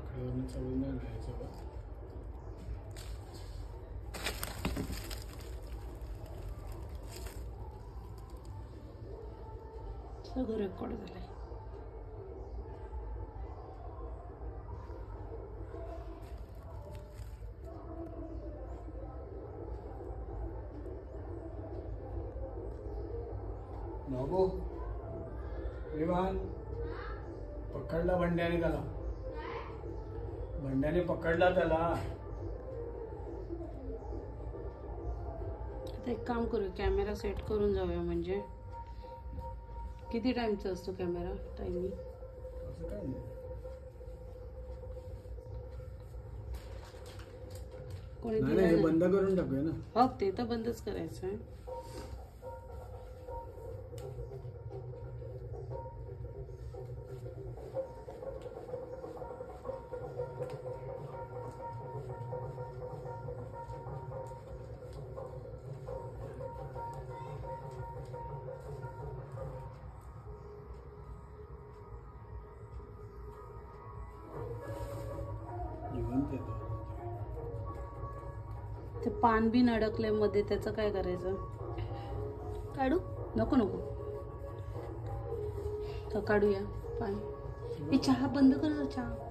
चढून नाही जायचं बा. सगळं रेकॉर्ड झालंय. बाबू विमान पकडला बंड्याने त्याला. बंड्याने पकडला त्याला. आता एक काम करू, कॅमेरा सेट करून जाऊया. म्हणजे किती टाइमचा असतो कॅमेरा टायमिंग? असं काय नाही. कोणी नाही दिलं हे नाही. बंद करून टाकूया ना. हो ते तर बंदच करायचं आहे. जिवंत आहे तो. ते पान बी अडकलंय मध्ये, त्याचं काय करायचं? काढू नको नको तर काढूया पान. हे चहा बंद कर ना. चहा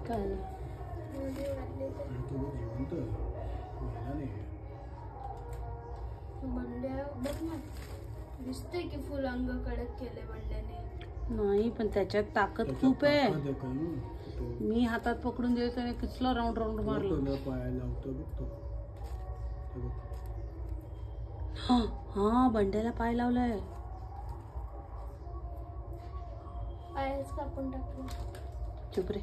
काय झालं? तो जिवंत मेला नाही. बंड्या बघ ना, दिसतंय की फुल अंग कडक केले बंड्याने. नाही पण त्याच्यात ताकद खूप आहे. ताकद आहे का ना? तो मी हातात पकडून द्यायचं आणि किचला राऊंड राऊंड मारलं. तुला पायाला लावतो बघ तो. हे बघ. हा हा बंड्याला पाय लावलाय. पायच कापून टाकले. चुप रे.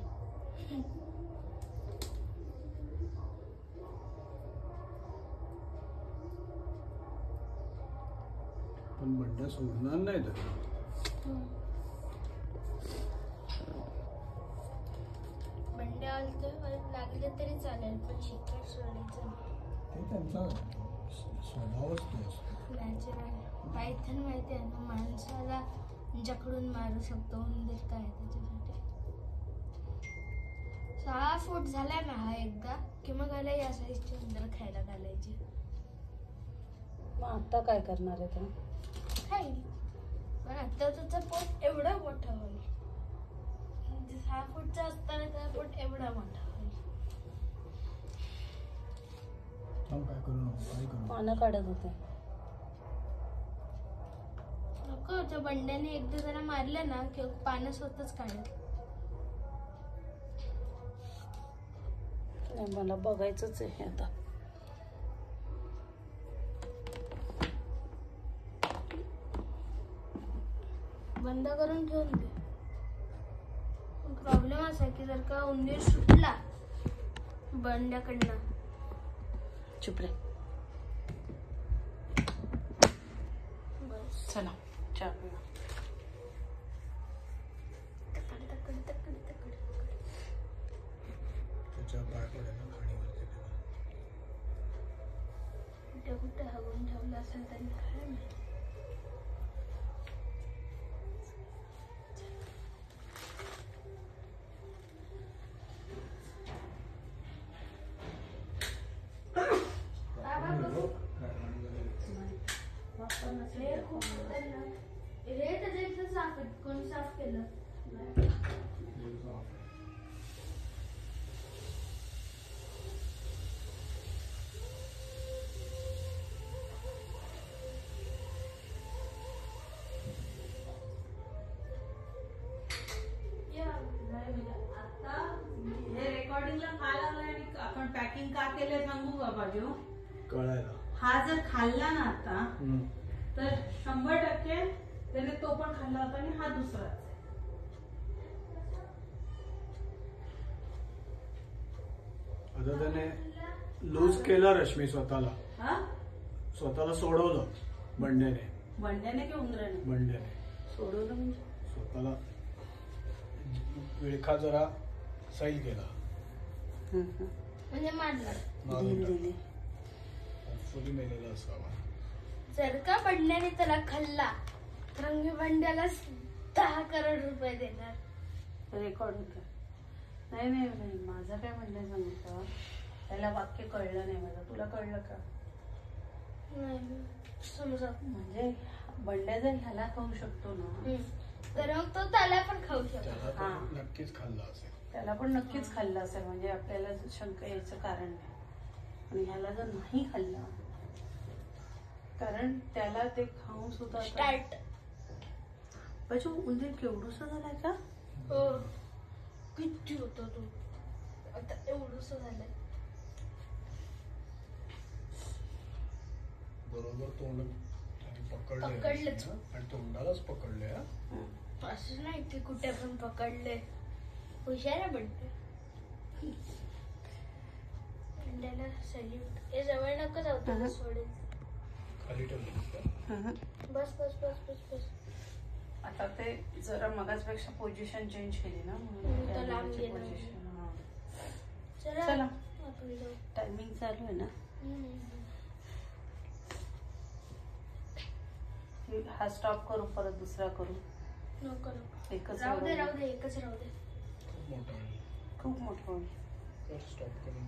पण बंड्या सोडणार नाही तर. बंड्या आलते लागले तरी चालेल, पण शिकार सोडायचं नाही. ते त्यांचा स्वभावच तो असतो. नॅचरल पायथन माहिती आहे ना, माणसाला जकडून मारू शकतो. उंदीर काय त्याच्यासाठी. 6 फूट झाला ना हा एकदा की मग आला या साईजचे उंदर खायला घालायचे. मग आता काय करणार आहे तो? खाईल, पण आता तुझं पोट एवढं मोठं होईल. 6 फूटचं असताना त्याचं पोट एवढा मोठा होईल. थांब काय करू नको, काय करू. पानं काढत होते. नको, त्या बंड्याने एकदा जरा मारलं ना की पानं स्वतःच काढत. नाही मला बघायचंच आहे आता. बंद करून ठेवून दे. प्रॉब्लेम असा आहे की जर का उंदीर सुटला बंड्याकडनं. चुप रे. बस चला चहा पिऊया. तकड तकड तकड तकड. त्याच्या पाय पडायला खाणीवरती त्याला. कुठे कुठे हवून ठेवलं असेल त्यांनी काय माहिती. कोणी साफ केलं? हे रेकॉर्डिंगला का लागलाय आणि आपण पॅकिंग का केलंय सांगू का बाजू? कळायला. हा जर खाल्ला ना आता तर 100% त्याने तो पण खाल्ला होता आणि हा दुसराच. आता त्याने लूज केला रश्मी स्वतःला. हा स्वतःला सोडवलं बंड्याने. बंड्याने की उंदराने? बंड्याने सोडवलं म्हणजे स्वतःला विळखा जरा सैल केला. म्हणजे मारणार. दिल दिली. होपफुली मेलेला असावा. जर का बंड्याने त्याला खाल्ला तर मी बंड्याला 10 करोड रुपये देणार. रेकॉर्ड होतं. नाही नाही नाही, माझं काय म्हणणं सांगू का, त्याला वाक्य कळलं नाही माझं. तुला कळलं का? नाही समजत. म्हणजे बंड्या जर ह्याला खाऊ शकतो ना, तर मग तो त्याला पण खाऊ शकतो. त्याला हा. तर नक्कीच खाल्ला असेल. त्याला पण नक्कीच खाल्लं असेल. म्हणजे आपल्याला शंका यायचं कारण नाही. आणि ह्याला जर नाही खाल्ला, कारण त्याला ते खाऊन सुद्धा स्टार्ट. बच्चू उंदीर केवढूसा झालाय का? हो. किती होता तो? आता एवढंच झालंय. बरोबर तोंड पकडलेच. पकडले आणि तोंडालाच पकडले. असं नाही की कुठे पण पकडले. हुशार आहे बंड्या. बंड्याला सॅल्यूट. हे जवळ नको जाऊ त्याला सोडेल. खाली ठेवलं. बस बस बस बस बस. आता ते जरा मगाचपेक्षा पोझिशन चेंज केली ना, तर लांब गेलं. पोझिशन. चला चला. आपण जाऊ. टायमिंग चालू आहे ना. हा स्टॉप करू, परत दुसरा करू. नको नको. एकच राहू दे एवढं. राहू दे. एकच राहू दे. खूप मोठा आहे. खूप मोठं होईल. तर स्टॉप करून